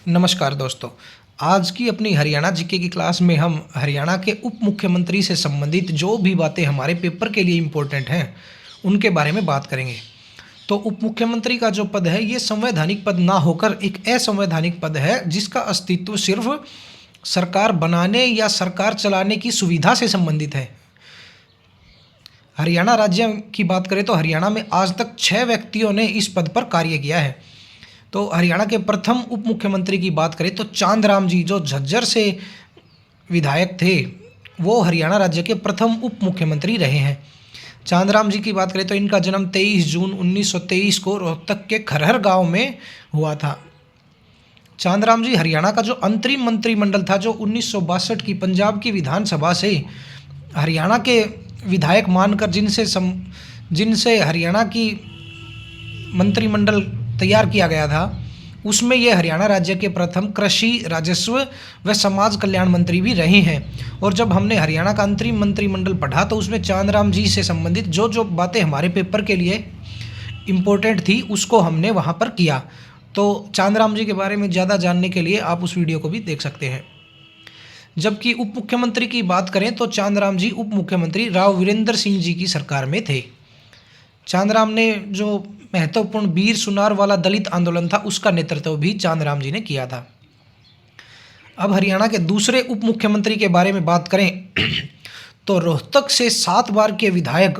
नमस्कार दोस्तों। आज की अपनी हरियाणा जीके की क्लास में हम हरियाणा के उप मुख्यमंत्री से संबंधित जो भी बातें हमारे पेपर के लिए इम्पोर्टेंट हैं उनके बारे में बात करेंगे। तो उप मुख्यमंत्री का जो पद है ये संवैधानिक पद ना होकर एक असंवैधानिक पद है जिसका अस्तित्व सिर्फ सरकार बनाने या सरकार चलाने की सुविधा से संबंधित है। हरियाणा राज्य की बात करें तो हरियाणा में आज तक 6 व्यक्तियों ने इस पद पर कार्य किया है। तो हरियाणा के प्रथम उप मुख्यमंत्री की बात करें तो चांदराम जी जो झज्जर से विधायक थे, वो हरियाणा राज्य के प्रथम उप मुख्यमंत्री रहे हैं। चांदराम जी की बात करें तो इनका जन्म 23 जून 1923 को रोहतक के खरहर गांव में हुआ था। चांदराम जी हरियाणा का जो अंतरिम मंत्रिमंडल था, जो 1962 की पंजाब की विधानसभा से हरियाणा के विधायक मानकर जिनसे हरियाणा की मंत्रिमंडल तैयार किया गया था, उसमें ये हरियाणा राज्य के प्रथम कृषि, राजस्व व समाज कल्याण मंत्री भी रहे हैं। और जब हमने हरियाणा का अंतरिम मंत्रिमंडल पढ़ा तो उसमें चांदराम जी से संबंधित जो जो बातें हमारे पेपर के लिए इम्पोर्टेंट थी उसको हमने वहाँ पर किया। तो चांदराम जी के बारे में ज़्यादा जानने के लिए आप उस वीडियो को भी देख सकते हैं। जबकि उप मुख्यमंत्री की बात करें तो चांदराम जी उप मुख्यमंत्री राव वीरेंद्र सिंह जी की सरकार में थे। चांदराम ने जो महत्वपूर्ण वीर सुनार वाला दलित आंदोलन था उसका नेतृत्व भी चांदराम जी ने किया था। अब हरियाणा के दूसरे उप मुख्यमंत्री के बारे में बात करें तो रोहतक से 7 बार के विधायक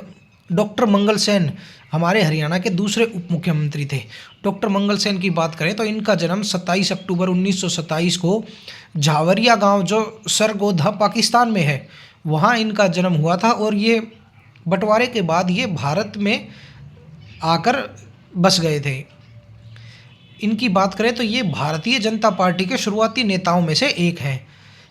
डॉक्टर मंगल सेन हमारे हरियाणा के दूसरे उप मुख्यमंत्री थे। डॉक्टर मंगल सेन की बात करें तो इनका जन्म 27 अक्टूबर 1927 को झावरिया गांव जो सरगोधा पाकिस्तान में है वहां इनका जन्म हुआ था। और ये बंटवारे के बाद ये भारत में आकर बस गए थे। इनकी बात करें तो ये भारतीय जनता पार्टी के शुरुआती नेताओं में से एक हैं।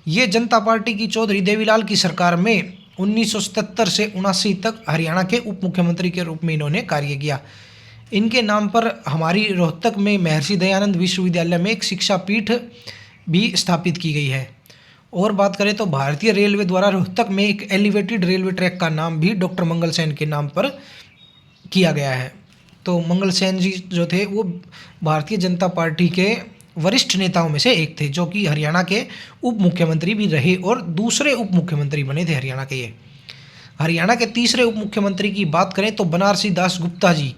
ये जनता पार्टी की चौधरी देवीलाल की सरकार में 1977 से 79 तक हरियाणा के उप मुख्यमंत्री के रूप में इन्होंने कार्य किया। इनके नाम पर हमारी रोहतक में महर्षि दयानंद विश्वविद्यालय में एक शिक्षा पीठ भी स्थापित की गई है। और बात करें तो भारतीय रेलवे द्वारा रोहतक में एक एलिवेटेड रेलवे ट्रैक का नाम भी डॉक्टर मंगल सेन के नाम पर किया गया है। तो मंगल सेन जी जो थे वो भारतीय जनता पार्टी के वरिष्ठ नेताओं में से एक थे, जो कि हरियाणा के उप मुख्यमंत्री भी रहे और दूसरे उप मुख्यमंत्री बने थे हरियाणा के ये। हरियाणा के तीसरे उप मुख्यमंत्री की बात करें तो बनारसी दास गुप्ता जी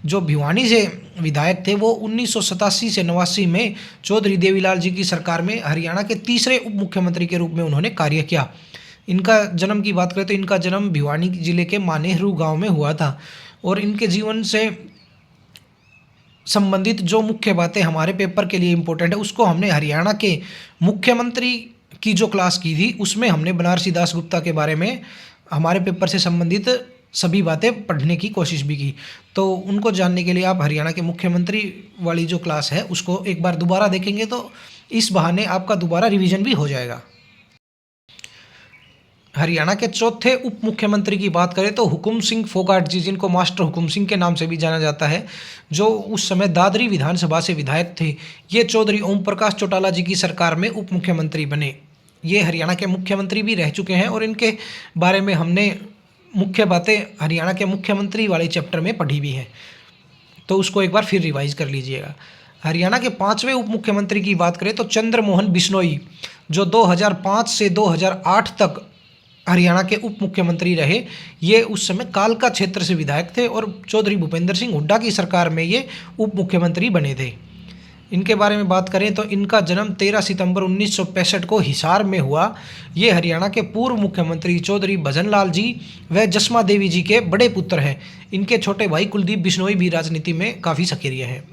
जो भिवानी से विधायक थे, वो 1987 से 89 में चौधरी देवीलाल जी की सरकार में हरियाणा के तीसरे उप मुख्यमंत्री के रूप में उन्होंने कार्य किया। इनका जन्म की बात करें तो इनका जन्म भिवानी जिले के मानेहरू गांव में हुआ था। और इनके जीवन से संबंधित जो मुख्य बातें हमारे पेपर के लिए इम्पोर्टेंट है उसको हमने हरियाणा के मुख्यमंत्री की जो क्लास की थी उसमें हमने बनारसी दास गुप्ता के बारे में हमारे पेपर से संबंधित सभी बातें पढ़ने की कोशिश भी की। तो उनको जानने के लिए आप हरियाणा के मुख्यमंत्री वाली जो क्लास है उसको एक बार दोबारा देखेंगे तो इस बहाने आपका दोबारा रिवीजन भी हो जाएगा। हरियाणा के चौथे उप मुख्यमंत्री की बात करें तो हुकुम सिंह फोगाट जी, जिनको मास्टर हुकुम सिंह के नाम से भी जाना जाता है, जो उस समय दादरी विधानसभा से विधायक थे, ये चौधरी ओम प्रकाश चौटाला जी की सरकार में उप मुख्यमंत्री बने। ये हरियाणा के मुख्यमंत्री भी रह चुके हैं और इनके बारे में हमने मुख्य बातें हरियाणा के मुख्यमंत्री वाले चैप्टर में पढ़ी भी हैं, तो उसको एक बार फिर रिवाइज कर लीजिएगा। हरियाणा के 5वें उप मुख्यमंत्री की बात करें तो चंद्रमोहन बिश्नोई जो 2005 से 2008 तक हरियाणा के उप मुख्यमंत्री रहे। ये उस समय कालका क्षेत्र से विधायक थे और चौधरी भूपेंद्र सिंह हुड्डा की सरकार में ये उप मुख्यमंत्री बने थे। इनके बारे में बात करें तो इनका जन्म 13 सितंबर 1965 को हिसार में हुआ। ये हरियाणा के पूर्व मुख्यमंत्री चौधरी भजन लाल जी व जसमा देवी जी के बड़े पुत्र हैं। इनके छोटे भाई कुलदीप बिश्नोई भी राजनीति में काफ़ी सक्रिय हैं।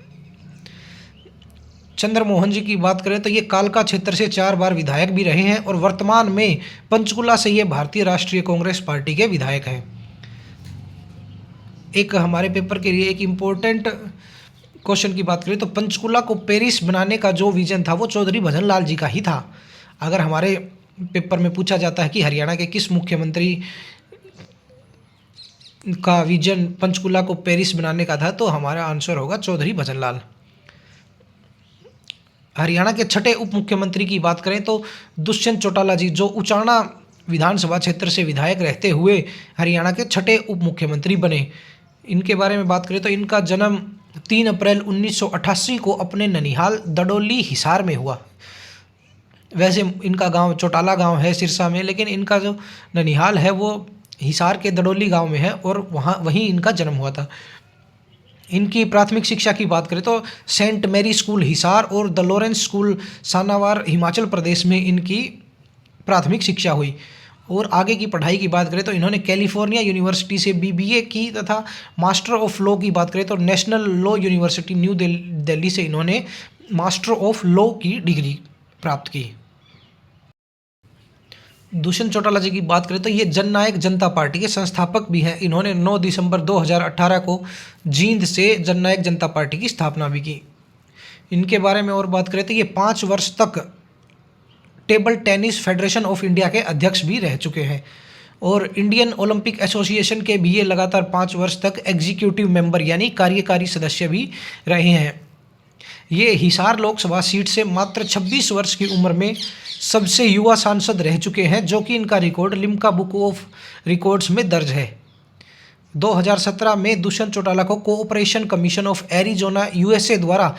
चंद्रमोहन जी की बात करें तो ये कालका क्षेत्र से 4 बार विधायक भी रहे हैं और वर्तमान में पंचकुला से ये भारतीय राष्ट्रीय कांग्रेस पार्टी के विधायक हैं। एक हमारे पेपर के लिए एक इम्पोर्टेंट क्वेश्चन की बात करें तो पंचकुला को पेरिस बनाने का जो विजन था वो चौधरी भजन लाल जी का ही था। अगर हमारे पेपर में पूछा जाता है कि हरियाणा के किस मुख्यमंत्री का विजन पंचकुला को पेरिस बनाने का था, तो हमारा आंसर होगा चौधरी भजन लाल। हरियाणा के छठे उप मुख्यमंत्री की बात करें तो दुष्यंत चौटाला जी जो उचाना विधानसभा क्षेत्र से विधायक रहते हुए हरियाणा के छठे उप मुख्यमंत्री बने। इनके बारे में बात करें तो इनका जन्म 3 अप्रैल 1988 को अपने ननिहाल दडोली हिसार में हुआ। वैसे इनका गांव चौटाला गांव है सिरसा में, लेकिन इनका जो ननिहाल है वो हिसार के दडोली गांव में है और वहीं इनका जन्म हुआ था। इनकी प्राथमिक शिक्षा की बात करें तो सेंट मैरी स्कूल हिसार और the Lawrence school सानावार Himachal Pradesh में इनकी प्राथमिक शिक्षा हुई। और आगे की पढ़ाई की बात करें तो इन्होंने कैलिफोर्निया यूनिवर्सिटी से बीबीए की तथा मास्टर ऑफ लॉ की बात करें तो national law university new Delhi से इन्होंने मास्टर ऑफ लॉ की डिग्री प्राप्त की। दुष्यंत चौटाला जी की बात करें तो ये जननायक जनता पार्टी के संस्थापक भी हैं। इन्होंने 9 दिसंबर 2018 को जींद से जननायक जनता पार्टी की स्थापना भी की। इनके बारे में और बात करें तो ये 5 वर्ष तक table tennis federation of India के अध्यक्ष भी रह चुके हैं और इंडियन ओलंपिक एसोसिएशन के भी ये लगातार 5 वर्ष तक एग्जीक्यूटिव मेंबर यानी कार्यकारी सदस्य भी रहे हैं। ये हिसार लोकसभा सीट से मात्र 26 वर्ष की उम्र में सबसे युवा सांसद रह चुके हैं, जो कि इनका record Limca book of records में दर्ज है। 2017 में दुष्यंत चौटाला को cooperation commission of Arizona USA द्वारा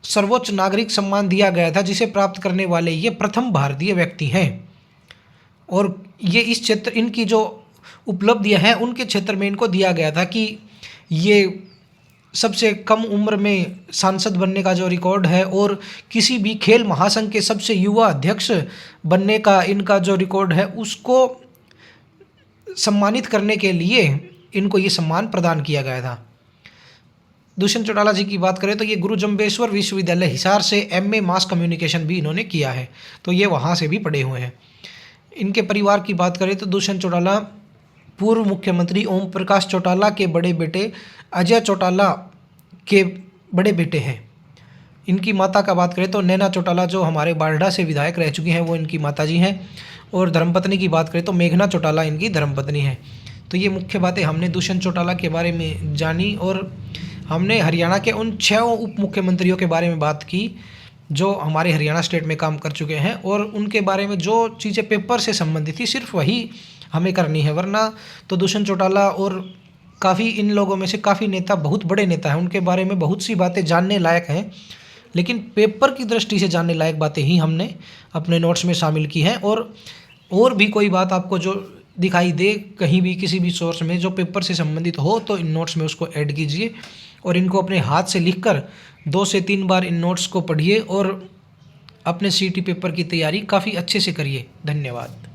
सर्वोच्च नागरिक सम्मान दिया गया था, जिसे प्राप्त करने वाले ये प्रथम भारतीय व्यक्ति हैं। और ये इस क्षेत्र इनकी जो उपलब्धियां हैं उनके क्षेत्र में इनको दिया गया था कि ये सबसे कम उम्र में सांसद बनने का जो रिकॉर्ड है और किसी भी खेल महासंघ के सबसे युवा अध्यक्ष बनने का इनका जो रिकॉर्ड है उसको सम्मानित करने के लिए इनको ये सम्मान प्रदान किया गया था। दुष्यंत चौटाला जी की बात करें तो ये गुरु जम्बेश्वर विश्वविद्यालय हिसार से एमए मास कम्युनिकेशन भी इन्होंने किया है, तो ये वहाँ से भी पढ़े हुए हैं। इनके परिवार की बात करें तो दुष्यंत चौटाला पूर्व मुख्यमंत्री ओम प्रकाश चौटाला के बड़े बेटे अजय चौटाला के बड़े बेटे हैं। इनकी माता का बात करें तो नैना चौटाला जो हमारे बारडा से विधायक रह चुकी हैं वो इनकी माता जी हैं। और धर्मपत्नी की बात करें तो मेघना चौटाला इनकी धर्मपत्नी है। तो ये मुख्य बातें हमने दुष्यंत चौटाला के बारे में जानी और हमने हरियाणा के उन 6 उप मुख्यमंत्रियों के बारे में बात की जो हमारे हरियाणा स्टेट में काम कर चुके हैं और उनके बारे में जो चीज़ें पेपर से संबंधित थी सिर्फ वही हमें करनी है, वरना तो दुष्यंत चौटाला और काफ़ी इन लोगों में से काफ़ी नेता बहुत बड़े नेता हैं, उनके बारे में बहुत सी बातें जानने लायक हैं, लेकिन पेपर की दृष्टि से जानने लायक बातें ही हमने अपने नोट्स में शामिल की हैं। और भी कोई बात आपको जो दिखाई दे कहीं भी किसी भी सोर्स में जो पेपर से संबंधित हो तो इन नोट्स में उसको ऐड कीजिए और इनको अपने हाथ से लिखकर 2 से 3 बार इन नोट्स को पढ़िए और अपने सीटी पेपर की तैयारी काफ़ी अच्छे से करिए। धन्यवाद।